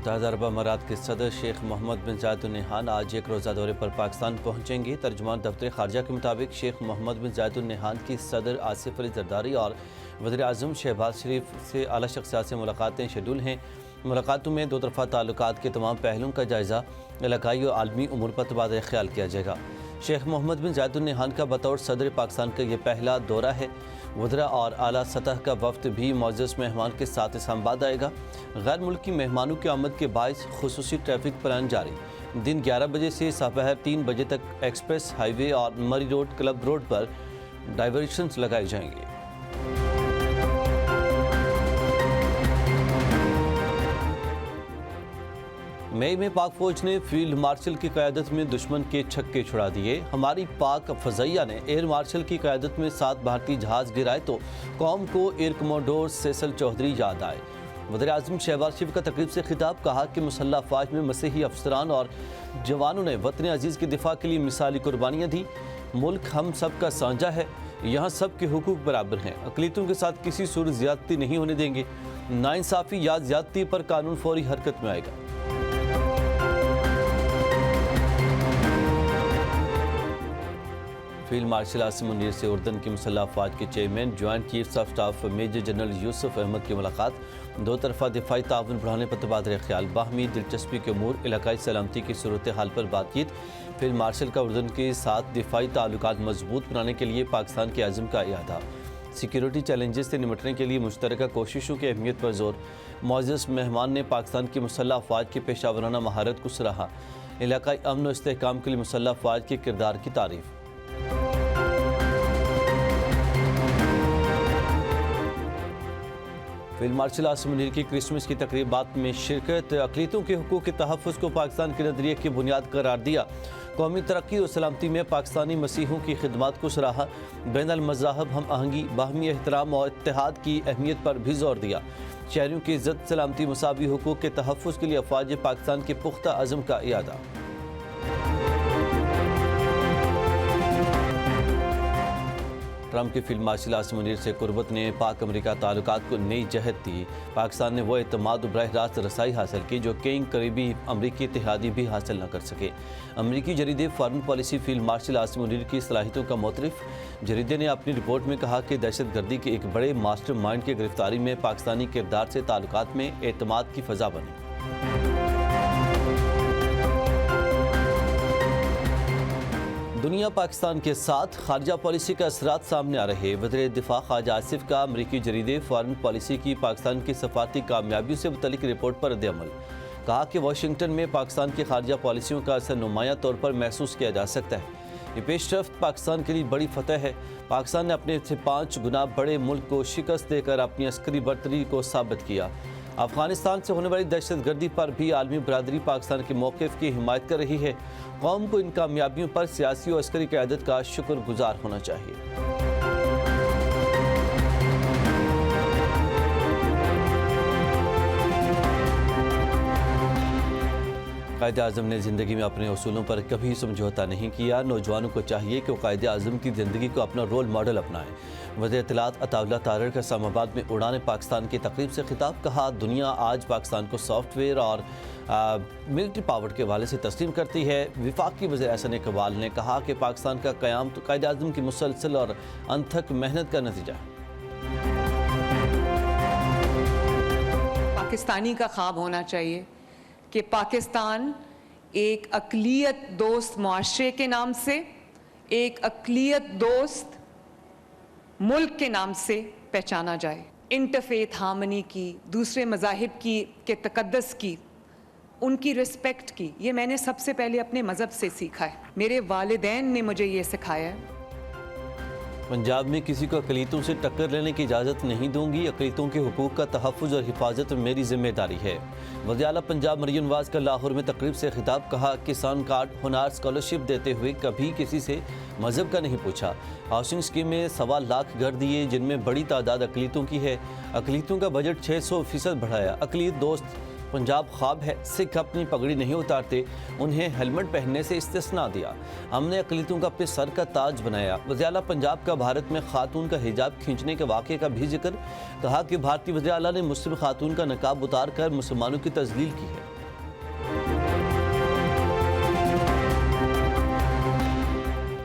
متحدہ عرب امارات کے صدر شیخ محمد بن زاید ال نہیان آج ایک روزہ دورے پر پاکستان پہنچیں گے۔ ترجمان دفتر خارجہ کے مطابق شیخ محمد بن زاید ال نہیان کی صدر آصف علی زرداری اور وزیر اعظم شہباز شریف سے اعلیٰ شخصیات سے ملاقاتیں شیڈول ہیں۔ ملاقاتوں میں دو طرفہ تعلقات کے تمام پہلوؤں کا جائزہ، علاقائی اور عالمی امور پر تبادلہ خیال کیا جائے گا۔ شیخ محمد بن زاید ال نہیان کا بطور صدر پاکستان کا یہ پہلا دورہ ہے۔ وزراء اور اعلیٰ سطح کا وفد بھی معزز مہمان کے ساتھ اسلام آباد آئے گا۔ غیر ملکی مہمانوں کی آمد کے باعث خصوصی ٹریفک پلان جاری۔ دن 11 بجے سے دوپہر 3 بجے تک ایکسپریس ہائی وے اور مری روڈ، کلب روڈ پر ڈائیورشنز لگائے جائیں گے۔ مئی میں پاک فوج نے فیلڈ مارشل کی قیادت میں دشمن کے چھکے چھڑا دیے۔ ہماری پاک فضائیہ نے ایئر مارشل کی قیادت میں 7 بھارتی جہاز گرائے تو قوم کو ایئر کمانڈور سیسل چودھری یاد آئے۔ وزیر اعظم شہباز شریف کا تقریب سے خطاب، کہا کہ مسلح افواج میں مسیحی افسران اور جوانوں نے وطن عزیز کی دفاع کے لیے مثالی قربانیاں دی۔ ملک ہم سب کا سانجہ ہے، یہاں سب کے حقوق برابر ہیں، اقلیتوں کے ساتھ کسی صورت زیادتی نہیں ہونے دیں گے۔ ناانصافی یا زیادتی پر قانون فوری حرکت میں آئے گا۔ فیلڈ مارشل عاصم منیر سے اردن کی مسلح افواج کے chairman joint chief of staff major general Yousef Ahmed کی ملاقات۔ دو طرفہ دفاعی تعاون بڑھانے پر تبادلہ خیال، باہمی دلچسپی کے امور، علاقائی سلامتی کی صورتحال پر بات چیت۔ فیلڈ مارشل کا اردن کے ساتھ دفاعی تعلقات مضبوط بنانے کے لیے پاکستان کے عزم کا اعادہ۔ سیکیورٹی چیلنجز سے نمٹنے کے لیے مشترکہ کوششوں کی اہمیت پر زور۔ معزز مہمان نے پاکستان کی مسلح افواج کی پیشہ ورانہ مہارت کو سراہا۔ علاقائی امن و استحکام کے لیے مسلح افواج کے کردار کی تعریف۔ فیلڈ مارشل عاصم منیر کی کرسمس کی تقریبات میں شرکت، اقلیتوں کے حقوق کے تحفظ کو پاکستان کے نظریے کی بنیاد قرار دیا۔ قومی ترقی اور سلامتی میں پاکستانی مسیحیوں کی خدمات کو سراہا۔ بین المذاہب ہم آہنگی، باہمی احترام اور اتحاد کی اہمیت پر بھی زور دیا۔ شہریوں کی عزت، سلامتی، مساوی حقوق کے تحفظ کے لیے افواج پاکستان کے پختہ عزم کا اعادہ۔ ٹرمپ کی فیلڈ مارشل عاصم منیر سے قربت نے پاک امریکہ تعلقات کو نئی جہت دی۔ پاکستان نے وہ اعتماد و براہ راست رسائی حاصل کی جو کئی قریبی امریکی اتحادی بھی حاصل نہ کر سکے۔ امریکی جریدے foreign policy field marshal Asim Munir کی صلاحیتوں کا معترف۔ جریدے نے اپنی رپورٹ میں کہا کہ دہشت گردی کے ایک بڑے ماسٹر مائنڈ کی گرفتاری میں پاکستانی کردار سے تعلقات میں اعتماد کی فضا بنی۔ دنیا پاکستان کے ساتھ، خارجہ پالیسی کا اثرات سامنے آ رہے۔ وزیر دفاع خواجہ آصف کا امریکی جریدے فارن پالیسی کی پاکستان کی سفارتی کامیابیوں سے متعلق رپورٹ پر رد عمل۔ کہا کہ واشنگٹن میں پاکستان کی خارجہ پالیسیوں کا اثر نمایاں طور پر محسوس کیا جا سکتا ہے۔ یہ پیش رفت پاکستان کے لیے بڑی فتح ہے۔ پاکستان نے اپنے سے 5 گنا بڑے ملک کو شکست دے کر اپنی عسکری برتری کو ثابت کیا۔ افغانستان سے ہونے والی دہشت گردی پر بھی عالمی برادری پاکستان کے موقف کی حمایت کر رہی ہے۔ قوم کو ان کامیابیوں پر سیاسی اور عسکری قیادت کا شکر گزار ہونا چاہیے۔ قائد اعظم نے زندگی میں اپنے اصولوں پر کبھی سمجھوتا نہیں کیا۔ نوجوانوں کو چاہیے کہ وہ قائد اعظم کی زندگی کو اپنا رول ماڈل اپنائیں۔ وزیر اطلاعات عطا اللہ تارڑ کا اسلام آباد میں اڑان پاکستان کی تقریب سے خطاب، کہا دنیا آج پاکستان کو سافٹ ویئر اور ملٹری پاور کے حوالے سے تسلیم کرتی ہے۔ وفاقی وزیر احسن اقبال نے کہا کہ پاکستان کا قیام تو قائد اعظم کی مسلسل اور انتھک محنت کا نتیجہ ہے۔ پاکستانی کا خواب ہونا چاہیے کہ پاکستان ایک اقلیت دوست معاشرے کے نام سے، ایک اقلیت دوست ملک کے نام سے پہچانا جائے۔ انٹرفیتھ ہارمنی کی، دوسرے مذاہب کی کے تقدس کی، ان کی رسپیکٹ کی، یہ میں نے سب سے پہلے اپنے مذہب سے سیکھا ہے۔ میرے والدین نے مجھے یہ سکھایا ہے۔ پنجاب میں کسی کو اقلیتوں سے ٹکر لینے کی اجازت نہیں دوں گی۔ اقلیتوں کے حقوق کا تحفظ اور حفاظت میری ذمہ داری ہے۔ وزیر اعلیٰ پنجاب مریم نواز کا لاہور میں تقریب سے خطاب، کہا کسان کارڈ ہنار اسکالرشپ دیتے ہوئے کبھی کسی سے مذہب کا نہیں پوچھا۔ ہاؤسنگ اسکیم میں 1.25 لاکھ گھر دیے جن میں بڑی تعداد اقلیتوں کی ہے۔ اقلیتوں کا بجٹ 600% بڑھایا۔ اقلیت دوست پنجاب خواب ہے۔ سکھ اپنی پگڑی نہیں اتارتے، انہیں ہیلمٹ پہننے سے استثناء دیا۔ ہم نے اقلیتوں کو اپنے سر کا تاج بنایا۔ وزیر اعلیٰ پنجاب کا بھارت میں خاتون کا حجاب کھینچنے کے واقعے کا بھی ذکر، کہا کہ بھارتی وزیر اعلیٰ نے مسلم خاتون کا نقاب اتار کر مسلمانوں کی تذلیل کی ہے۔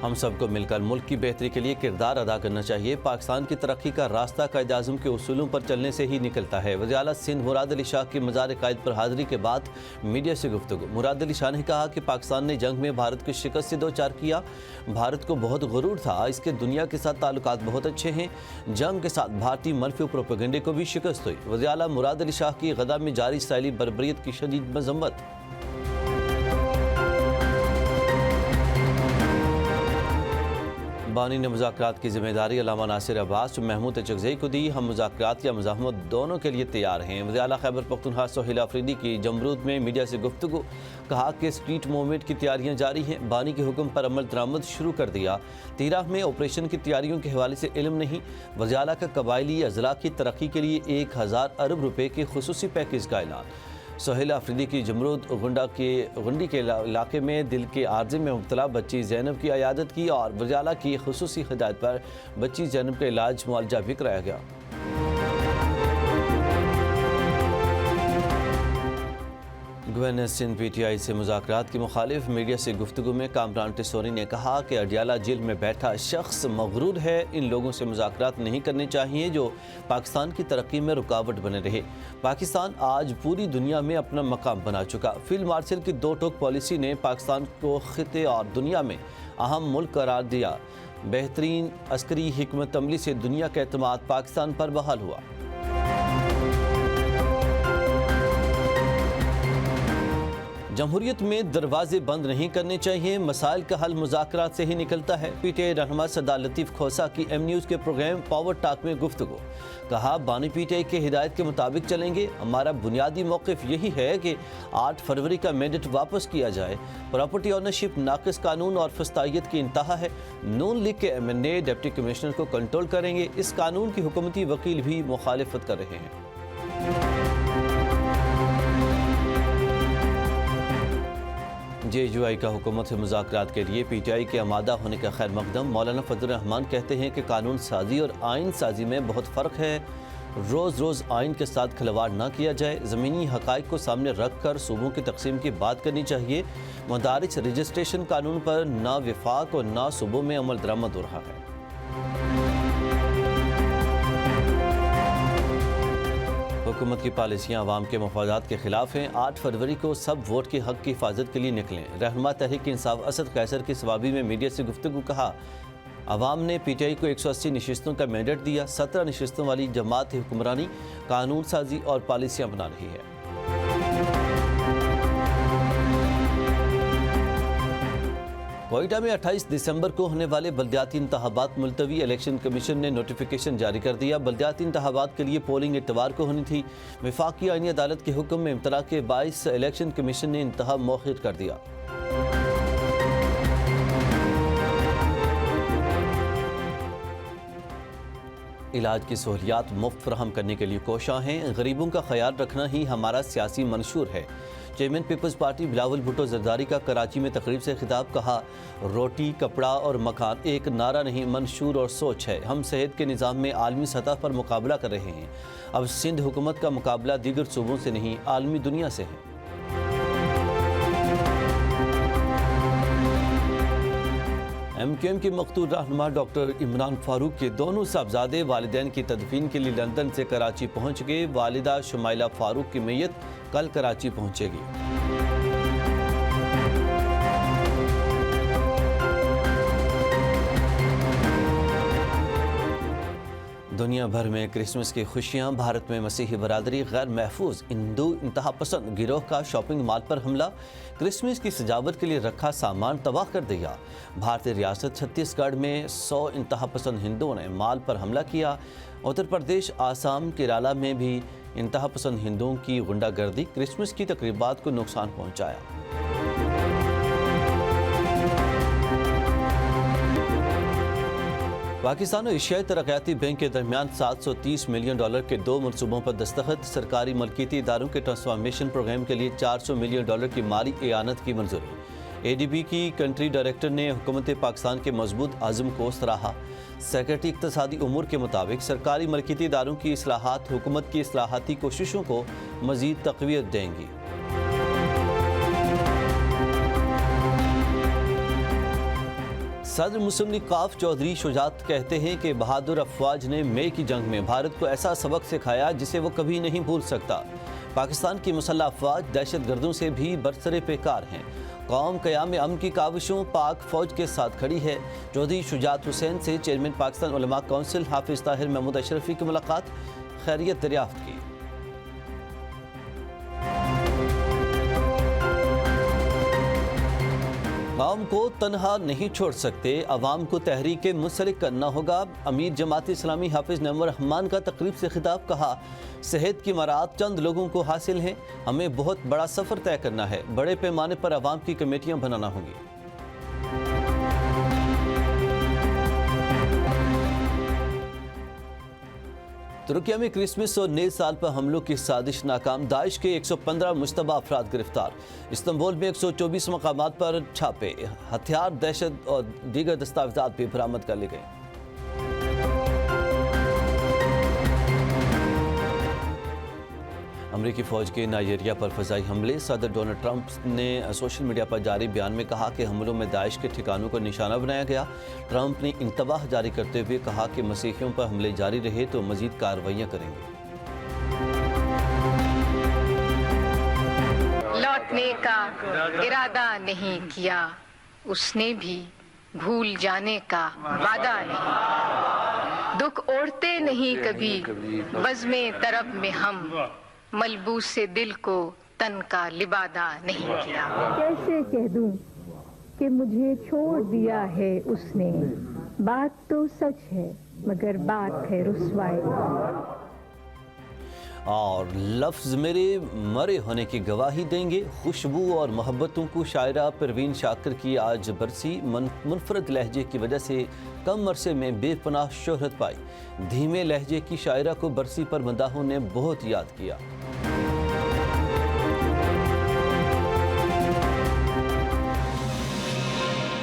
ہم سب کو مل کر ملک کی بہتری کے لیے کردار ادا کرنا چاہیے۔ پاکستان کی ترقی کا راستہ قائد اعظم کے اصولوں پر چلنے سے ہی نکلتا ہے۔ وزیر اعلیٰ سندھ مراد علی شاہ کی مزار قائد پر حاضری کے بعد میڈیا سے گفتگو۔ مراد علی شاہ نے کہا کہ پاکستان نے جنگ میں بھارت کی شکست سے دوچار کیا۔ بھارت کو بہت غرور تھا، اس کے دنیا کے ساتھ تعلقات بہت اچھے ہیں۔ جنگ کے ساتھ بھارتی منفی پروپیگنڈے کو بھی شکست ہوئی۔ وزیر اعلیٰ مراد علی شاہ کی غزہ میں جاری اسرائیلی بربریت کی شدید مذمت۔ بانی نے مذاکرات کی ذمہ داری علامہ ناصر عباس و محمود چغزئی کو دی۔ ہم مذاکرات یا مزاحمت دونوں کے لیے تیار ہیں۔ وزیر اعلیٰ خیبر پختونخوا سہیل آفریدی کی جمرود میں میڈیا سے گفتگو۔ کہا کہ اسٹریٹ موومنٹ کی تیاریاں جاری ہیں، بانی کے حکم پر عمل درآمد شروع کر دیا۔ تیراہ میں آپریشن کی تیاریوں کے حوالے سے علم نہیں۔ وزیر اعلیٰ کا قبائلی اضلاع کی ترقی کے لیے 1000 ارب روپے کے خصوصی پیکیج کا اعلان۔ سہیل آفریدی کی جمرود غنڈی کے علاقے میں دل کے عارضے میں مبتلا بچی زینب کی عیادت کی اور وزیر اعلیٰ کی خصوصی ہدایت پر بچی زینب کا علاج معالجہ بھی کرایا گیا۔ Governor Sindh P T I سے مذاکرات کی مخالف میڈیا سے گفتگو میں کامران ٹیسونی نے کہا کہ اڈیالہ جیل میں بیٹھا شخص مغرور ہے۔ ان لوگوں سے مذاکرات نہیں کرنے چاہیے جو پاکستان کی ترقی میں رکاوٹ بنے رہے۔ پاکستان آج پوری دنیا میں اپنا مقام بنا چکا۔ فیلڈ مارشل کی 2 ٹوک پالیسی نے پاکستان کو خطے اور دنیا میں اہم ملک قرار دیا۔ بہترین عسکری حکمت عملی سے دنیا کا اعتماد پاکستان پر بحال ہوا۔ جمہوریت میں دروازے بند نہیں کرنے چاہیے، مسائل کا حل مذاکرات سے ہی نکلتا ہے۔ پی ٹی آئی رہنما سردار لطیف کھوسہ کی ایم نیوز کے پروگرام پاور ٹاک میں گفتگو۔ کہا بانی پی ٹی آئی کے ہدایت کے مطابق چلیں گے۔ ہمارا بنیادی موقف یہی ہے کہ 8 فروری کا مینڈیٹ واپس کیا جائے۔ پراپرٹی اونرشپ ناقص قانون اور فسطائیت کی انتہا ہے۔ نون لیگ کے ایم این اے ڈپٹی کمشنر کو کنٹرول کریں گے۔ اس قانون کی حکومتی وکیل بھی مخالفت کر رہے ہیں۔ جے یو آئی کا حکومت سے مذاکرات کے لیے پی ٹی آئی کے آمادہ ہونے کا خیر مقدم۔ مولانا فضل الرحمان کہتے ہیں کہ قانون سازی اور آئین سازی میں بہت فرق ہے۔ روز آئین کے ساتھ کھلواڑ نہ کیا جائے۔ زمینی حقائق کو سامنے رکھ کر صوبوں کی تقسیم کی بات کرنی چاہیے۔ مدارج رجسٹریشن قانون پر نہ وفاق اور نہ صوبوں میں عمل درآمد ہو رہا ہے۔ حکومت کی پالیسیاں عوام کے مفادات کے خلاف ہیں۔ 8 فروری کو سب ووٹ کے حق کی حفاظت کے لیے نکلیں۔ رہنما تحریک انصاف اسد قیصر کی سوابی میں میڈیا سے گفتگو۔ کہا عوام نے پی ٹی آئی کو 180 نشستوں کا مینڈیٹ دیا۔ 17 نشستوں والی جماعت حکمرانی، قانون سازی اور پالیسیاں بنا رہی ہے۔ کوئٹہ میں 28 دسمبر کو ہونے والے بلدیاتی انتخابات ملتوی۔ الیکشن کمیشن نے نوٹیفیکیشن جاری کر دیا۔ بلدیاتی انتخابات کے لیے پولنگ اتوار کو ہونی تھی۔ وفاقی آئینی عدالت کے حکم میں امتناع کے باعث الیکشن کمیشن نے انتخاب مؤخر کر دیا۔ علاج کی سہولیات مفت فراہم کرنے کے لیے کوشاں ہیں۔ غریبوں کا خیال رکھنا ہی ہمارا سیاسی منشور ہے۔ چیئرمین پیپلز پارٹی بلاول بھٹو زرداری کا کراچی میں تقریب سے خطاب۔ کہا روٹی، کپڑا اور مکان ایک نعرہ نہیں، منشور اور سوچ ہے۔ ہم صحت کے نظام میں عالمی سطح پر مقابلہ کر رہے ہیں۔ اب سندھ حکومت کا مقابلہ دیگر صوبوں سے نہیں، عالمی دنیا سے ہے۔ ایم کیو ایم کے مقتول رہنما ڈاکٹر عمران فاروق کے دونوں صاحبزادے والدین کی تدفین کے لیے لندن سے کراچی پہنچ گئے۔ والدہ شمائلہ فاروق کی میت کل کراچی پہنچے گی۔ دنیا بھر میں کرسمس کی خوشیاں۔ بھارت میں مسیحی برادری غیر محفوظ ہندو انتہا پسند گروہ کا شاپنگ مال پر حملہ۔ کرسمس کی سجاوٹ کے لیے رکھا سامان تباہ کر دیا۔ بھارتی ریاست چھتیس گڑھ میں 100 انتہا پسند ہندوؤں نے مال پر حملہ کیا۔ اتر پردیش، آسام، کیرالہ میں بھی انتہا پسند ہندوؤں کی غنڈہ گردی کرسمس کی تقریبات کو نقصان پہنچایا۔ پاکستان اور ایشیائی ترقیاتی بینک کے درمیان $730 ملین کے 2 منصوبوں پر دستخط۔ سرکاری ملکیتی اداروں کے ٹرانسفارمیشن پروگرام کے لیے $400 ملین کی مالی اعانت کی منظوری۔ اے ڈی بی کی کنٹری ڈائریکٹر نے حکومت پاکستان کے مضبوط عزم کو سراہا۔ سیکرٹری اقتصادی امور کے مطابق سرکاری ملکیتی اداروں کی اصلاحات حکومت کی اصلاحاتی کوششوں کو مزید تقویت دیں گی۔ صدر مسلم لیگ قاف چودھری شجاعت کہتے ہیں کہ بہادر افواج نے مئی کی جنگ میں بھارت کو ایسا سبق سکھایا جسے وہ کبھی نہیں بھول سکتا۔ پاکستان کی مسلح افواج دہشت گردوں سے بھی برسر پیکار ہیں۔ قوم قیام امن کی کاوشوں پاک فوج کے ساتھ کھڑی ہے۔ چودھری شجاعت حسین سے چیئرمین پاکستان علماء کونسل حافظ طاہر محمود اشرفی کی ملاقات، خیریت دریافت کی۔ قوم کو تنہا نہیں چھوڑ سکتے، عوام کو تحریک منسلک کرنا ہوگا۔ امیر جماعت اسلامی حافظ نعیم الرحمان کا تقریب سے خطاب، کہا صحت کی مراعات چند لوگوں کو حاصل ہیں، ہمیں بہت بڑا سفر طے کرنا ہے، بڑے پیمانے پر عوام کی کمیٹیاں بنانا ہوں گی۔ ترکیہ میں کرسمس اور نئے سال پر حملوں کی سازش ناکام، داعش کے 115 مشتبہ افراد گرفتار۔ استنبول میں 124 مقامات پر چھاپے، ہتھیار، دہشت اور دیگر دستاویزات بھی برآمد کر لی گئے۔ امریکی فوج کے نائجیریا پر فضائی حملے، صدر ڈونلڈ ٹرمپ نے سوشل میڈیا پر جاری بیان میں کہا کہ حملوں میں داعش کے ٹھکانوں کو نشانہ بنایا گیا۔ ٹرمپ نے انتباہ جاری کرتے ہوئے کہا کہ مسیحیوں پر حملے جاری رہے تو مزید کارروائیاں کریں گے۔ لوٹنے کا ارادہ نہیں کیا، اس نے بھی بھول جانے کا وعدہ نہیں۔ دکھ اوڑھتے نہیں کبھی بزم طرب میں ہم، ملبوس سے دل کو تن کا لبادہ نہیں کیا۔ کیسے کہہ دوں کہ مجھے چھوڑ دیا ہے اس نے، بات تو سچ ہے مگر بات ہے رسوائی۔ اور لفظ میرے مرے ہونے کی گواہی دیں گے، خوشبو اور محبتوں کو شاعرہ پروین شاکر کی آج برسی، منفرد لہجے کی وجہ سے کم عرصے میں بے پناہ شہرت پائی۔ دھیمے لہجے کی شاعرہ کو برسی پر مداحوں نے بہت یاد کیا۔